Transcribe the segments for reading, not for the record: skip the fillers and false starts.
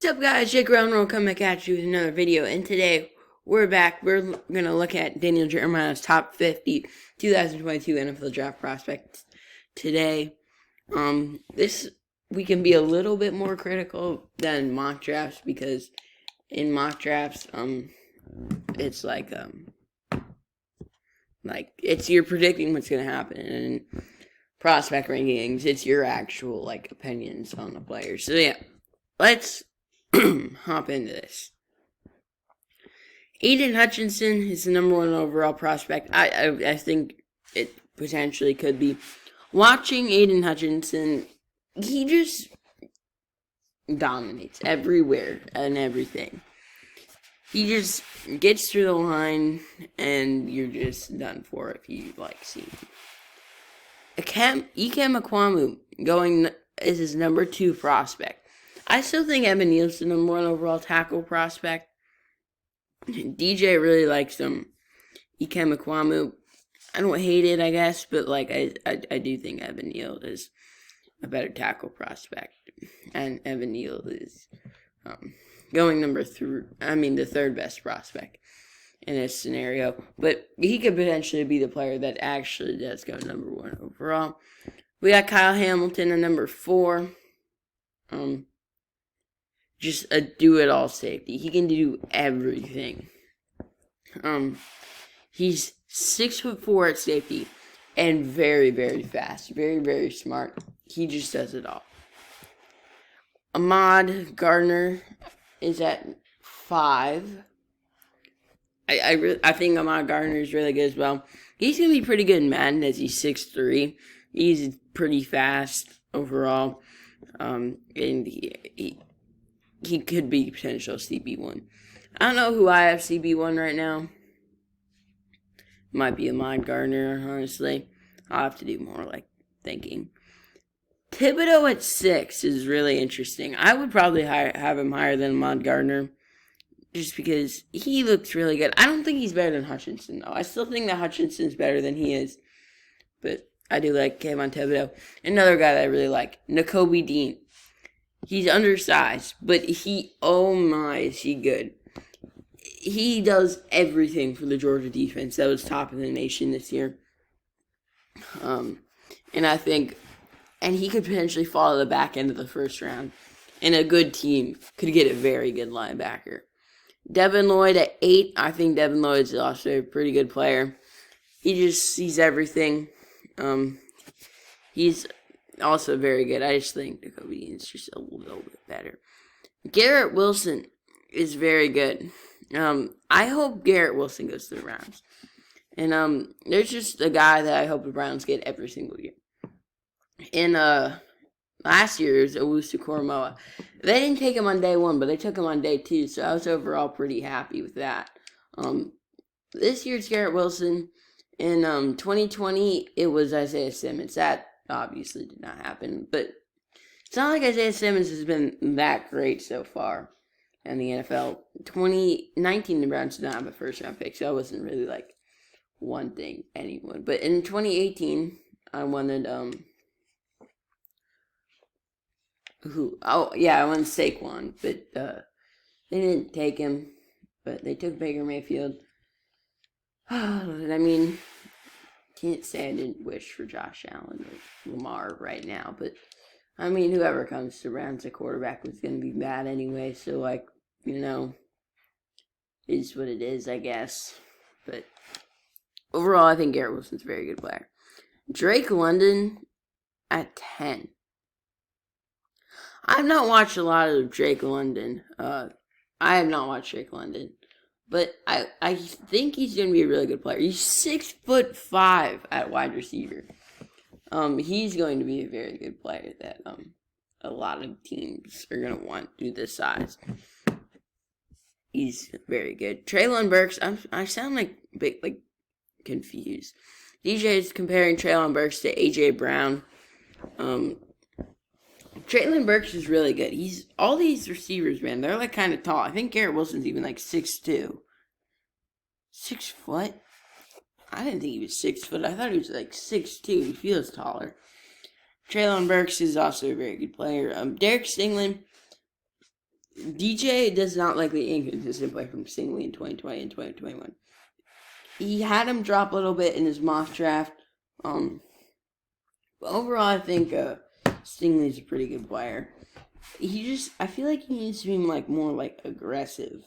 What's up, guys? Jake Round will come back at you with another video, and today we're back. We're going to look at Daniel Jeremiah's top 50 2022 NFL draft prospects today. This we can be a little bit more critical than mock drafts because in mock drafts, it's like it's you're predicting what's going to happen, and in prospect rankings, it's your actual opinions on the players. So yeah, let's hop into this. Aiden Hutchinson is the number one overall prospect. I think it potentially could be. Watching Aiden Hutchinson, he just dominates everywhere and everything. He just gets through the line, and you're just done for if you see him. Ikem Ekwonu is his number 2 prospect. I still think Evan Neal's the number 1 overall tackle prospect. DJ really likes him. Ikem Ekwonu, I don't hate it, I guess, but I do think Evan Neal is a better tackle prospect, and Evan Neal is going the third best prospect in this scenario. But he could potentially be the player that actually does go number 1 overall. We got Kyle Hamilton at number 4. Just a do-it-all safety. He can do everything. He's 6'4" at safety and very, very fast. Very, very smart. He just does it all. Ahmad Gardner is at 5. I think Ahmad Gardner is really good as well. He's going to be pretty good in Madden as he's 6'3". He's pretty fast overall. And he could be potential CB1. I don't know who I have CB1 right now. Might be Ahmad Gardner, honestly. I'll have to do more thinking. Thibodeau at 6 is really interesting. I would probably have him higher than Ahmad Gardner, just because he looks really good. I don't think he's better than Hutchinson, though. I still think that Hutchinson's better than he is. But I do like Kayvon Thibodeau. Another guy that I really like, Nakobe Dean. He's undersized, but oh my, is he good. He does everything for the Georgia defense that was top in the nation this year. And he could potentially fall to the back end of the first round. And a good team could get a very good linebacker. Devin Lloyd at 8. I think Devin Lloyd's also a pretty good player. He just sees everything. He's also very good. I just think Nakobe is just a little bit better. Garrett Wilson is very good. I hope Garrett Wilson goes to the Browns. And there's just a guy that I hope the Browns get every single year. In last year, it was Owusu-Koramoah. They didn't take him on day 1, but they took him on day 2, so I was overall pretty happy with that. This year's Garrett Wilson. In 2020, it was Isaiah Simmons. That obviously did not happen, but it's not like Isaiah Simmons has been that great so far in the NFL. 2019, the Browns did not have a first-round pick, so I wasn't really one thing anyone. But in 2018, I wanted I wanted Saquon, but they didn't take him. But they took Baker Mayfield. Can't say I didn't wish for Josh Allen or Lamar right now, but whoever comes to Browns at quarterback was going to be bad anyway, so is what it is, I guess. But overall, I think Garrett Wilson's a very good player. Drake London at 10. I've not watched a lot of Drake London. I have not watched Drake London. But I think he's going to be a really good player. He's 6'5" at wide receiver. He's going to be a very good player that a lot of teams are going to want to this size. He's very good. Treylon Burks, I sound confused. DJ is comparing Treylon Burks to AJ Brown. Treylon Burks is really good. All these receivers, man, they're kind of tall. I think Garrett Wilson's even 6'2". 6 foot? I didn't think he was 6 foot. I thought he was 6'2". He feels taller. Treylon Burks is also a very good player. Derek Stinglin DJ does not like the inconsistent play from Stinglin in 2020 and 2021. He had him drop a little bit in his mock draft. But overall, I think Stinglin's a pretty good player. I feel like he needs to be more aggressive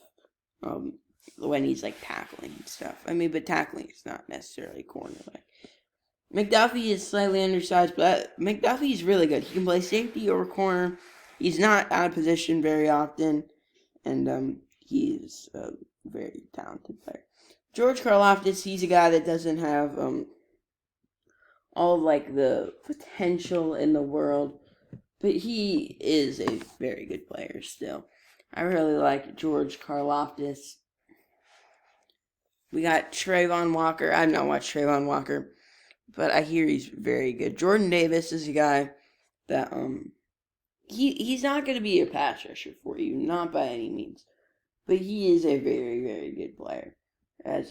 when he's tackling and stuff. I mean, but tackling is not necessarily cornerback. McDuffie is slightly undersized, but McDuffie's really good. He can play safety or corner. He's not out of position very often, and he's a very talented player. George Karlaftis, he's a guy that doesn't have all the potential in the world, but he is a very good player still. I really like George Karlaftis. We got Trayvon Walker. I've not watched Trayvon Walker, but I hear he's very good. Jordan Davis is a guy that he's not going to be a pass rusher for you, not by any means, but he is a very, very good player. As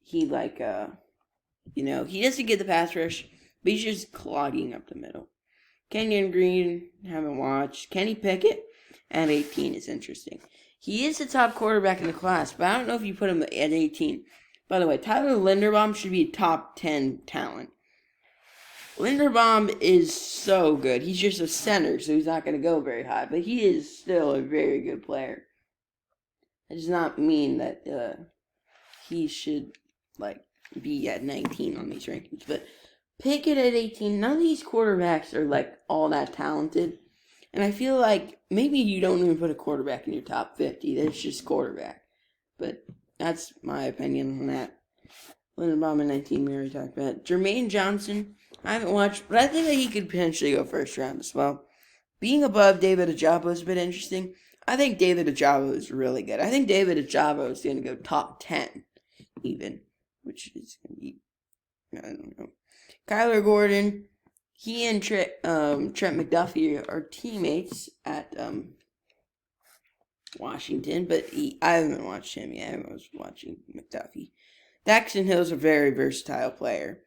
he he doesn't get the pass rush, but he's just clogging up the middle. Kenyon Green, haven't watched. Kenny Pickett at 18 is interesting. He is the top quarterback in the class, but I don't know if you put him at 18. By the way, Tyler Linderbaum should be a top 10 talent. Linderbaum is so good. He's just a center, so he's not going to go very high, but he is still a very good player. That does not mean that he should be at 19 on these rankings, but Pickett at 18. None of these quarterbacks are all that talented, and I feel like maybe you don't even put a quarterback in your top 50. That's just quarterback, but that's my opinion on that. Linderbaum at 19. We already talked about Jermaine Johnson. I haven't watched, but I think that he could potentially go first round as well. Being above David Ojabo is a bit interesting. I think David Ojabo is really good. I think David Ojabo is going to go top 10, even, which is going to be, I don't know. Kyler Gordon, he and Trent McDuffie are teammates at Washington, but I haven't watched him yet. I was watching McDuffie. Daxton Hill's a very versatile player.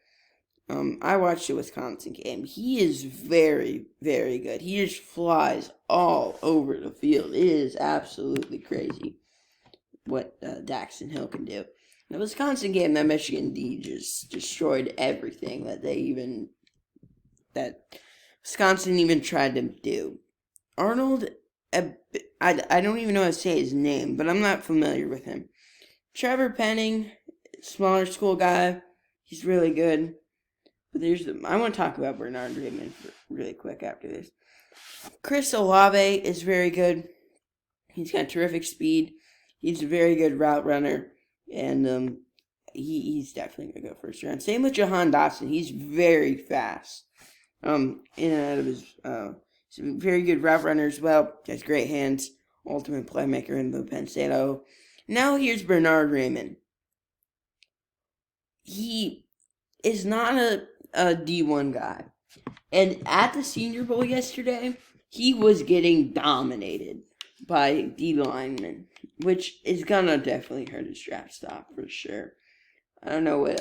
I watched the Wisconsin game. He is very, very good. He just flies all over the field. It is absolutely crazy what Daxton Hill can do. The Wisconsin game, that Michigan D just destroyed everything that Wisconsin even tried to do. Arnold, I don't even know how to say his name, but I'm not familiar with him. Trevor Penning, smaller school guy, he's really good. But I want to talk about Bernard Raymond really quick after this. Chris Olave is very good. He's got terrific speed. He's a very good route runner. And he's definitely going to go first round. Same with Jahan Dotson. He's very fast. In and out of his... he's a very good route runner as well. He has great hands. Ultimate playmaker in the Penn State. Now here's Bernard Raymond. He is not a D1 guy. And at the Senior Bowl yesterday, he was getting dominated by D linemen, which is gonna definitely hurt his draft stock for sure. I don't know what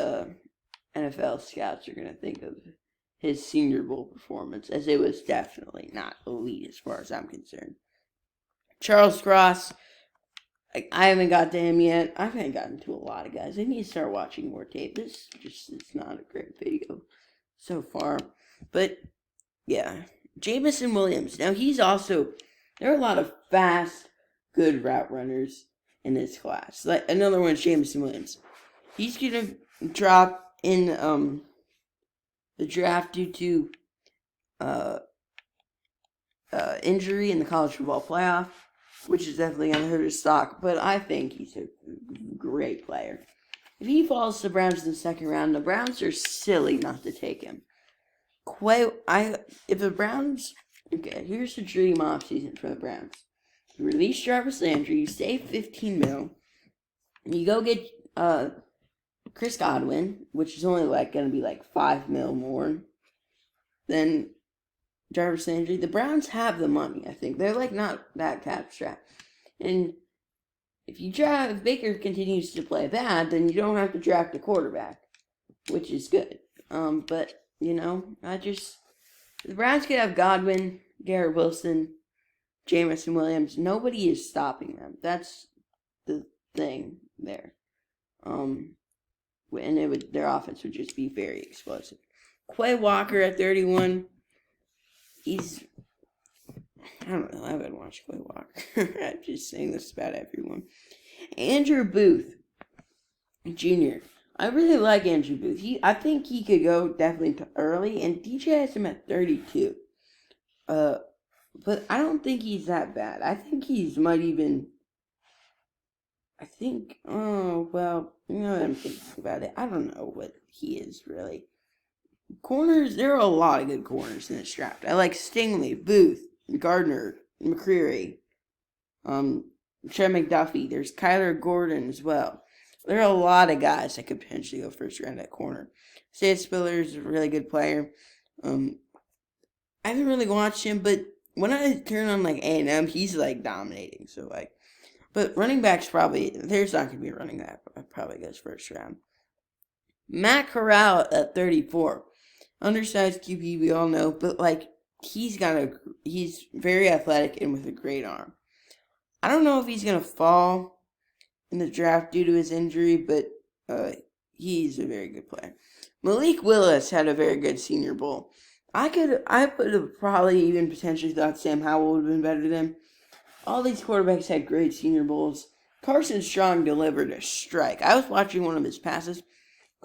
NFL scouts are gonna think of his Senior Bowl performance, as it was definitely not elite as far as I'm concerned. Charles Cross, I haven't got to him yet. I haven't gotten to a lot of guys. I need to start watching more tape. It's not a great video so far. But, yeah. Jamison Williams. Now, there are a lot of fast, good route runners in this class. Another one is Jamison Williams. He's going to drop in the draft due to injury in the college football playoff, which is definitely going to hurt his stock, but I think he's a great player. If he falls to the Browns in the second round, the Browns are silly not to take him. If the Browns... Okay, here's the dream offseason for the Browns. You release Jarvis Landry, you save $15 million, and you go get Chris Godwin, which is only going to be $5 million more than Jarvis Landry. The Browns have the money, I think. They're not that cap strapped. And if Baker continues to play bad, then you don't have to draft a quarterback, which is good. But, the Browns could have Godwin, Garrett Wilson, Jamison Williams. Nobody is stopping them. That's the thing there. And their offense would just be very explosive. Quay Walker at 31. I don't know. I haven't watched Quay Walker. I'm just saying this about everyone. Andrew Booth, Jr. I really like Andrew Booth. I think he could go definitely to early, and DJ has him at 32. But I don't think he's that bad. I think might even. Oh, well, you know what I'm thinking about it. I don't know what he is, really. Corners, there are a lot of good corners in this draft. I like Stinglin, Booth, Gardner, Mccreary, Trey McDuffie. There's Kyler Gordon as well. There are a lot of guys that could potentially go first round at corner. Seth Spiller is a really good player. I haven't really watched him, but when I turn on like A&M, he's like dominating. So like, but running backs there's not gonna be a running back that probably goes first round. Matt Corral at 34, undersized QB, we all know, but like he's very athletic and with a great arm. I don't know if he's gonna fall in the draft due to his injury, but he's a very good player. Malik Willis had a very good Senior Bowl. I would have probably even potentially thought Sam Howell would have been better than him. All these quarterbacks had great Senior Bowls. Carson Strong delivered a strike. I was watching one of his passes.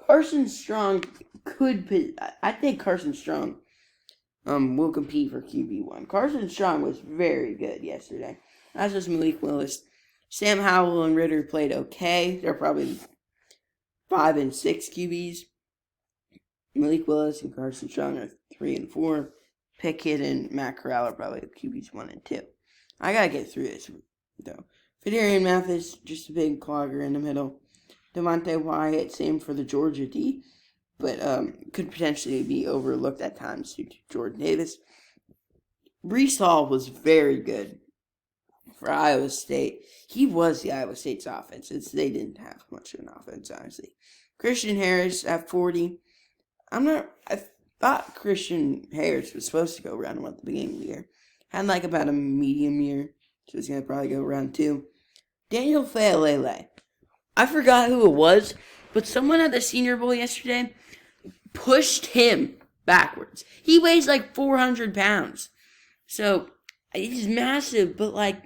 Carson Strong I think Carson Strong will compete for QB1. Carson Strong was very good yesterday. As was Malik Willis. Sam Howell and Ritter played okay. They're probably 5 and 6 QBs. Malik Willis and Carson Strong are 3 and 4. Pickett and Matt Corral are probably QBs 1 and 2. I gotta get through this though. Fidarian Mathis, just a big clogger in the middle. Devontae Wyatt, same for the Georgia D, but could potentially be overlooked at times due to Jordan Davis. Breece Hall was very good for Iowa State. He was the Iowa State's offense. They didn't have much of an offense, honestly. Christian Harris at 40. I thought Christian Harris was supposed to go round 1 at the beginning of the year. Had like about a medium year, so he's going to probably go round 2. Daniel Faalele. I forgot who it was, but someone at the Senior Bowl yesterday pushed him backwards. He weighs like 400 pounds. So, he's massive, but like,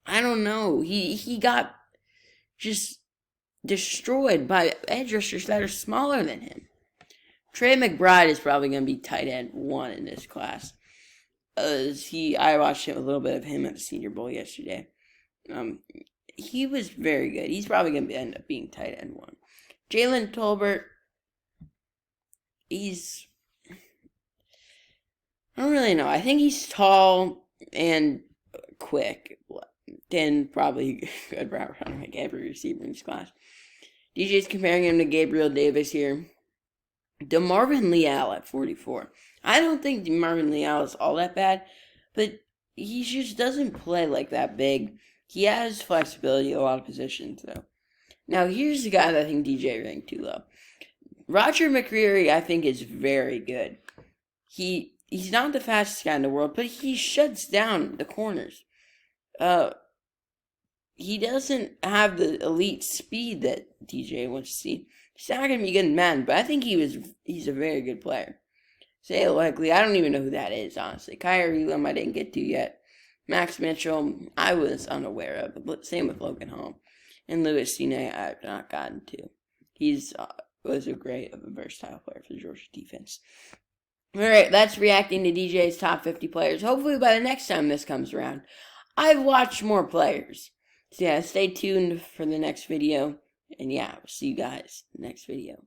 I don't know. He got just destroyed by edge rushers that are smaller than him. Trey Mcbride is probably going to be tight end 1 in this class. I watched a little bit of him at the Senior Bowl yesterday. He was very good. He's probably going to end up being tight end 1. Jaylen Tolbert, I don't really know. I think he's tall and quick. Then probably good route runner like every receiver in this class. DJ's comparing him to Gabriel Davis here. DeMarvin Leal at 44. I don't think DeMarvin Leal is all that bad, but he just doesn't play like that big. He has flexibility in a lot of positions, though. Now, here's the guy that I think DJ ranked too low. Roger Mccreary, I think, is very good. He's not the fastest guy in the world, but he shuts down the corners. He doesn't have the elite speed that DJ wants to see. He's not going to be good in Madden, but I think he's a very good player. Say likely, I don't even know who that is, honestly. Kyrie Elam I didn't get to yet. Max Mitchell, I was unaware of. But same with Logan Hall. And Louis Cine, I have not gotten to. He's was a versatile player for the Georgia defense. Alright, that's reacting to DJ's top 50 players. Hopefully by the next time this comes around, I've watched more players. So yeah, stay tuned for the next video. And yeah, we'll see you guys in the next video.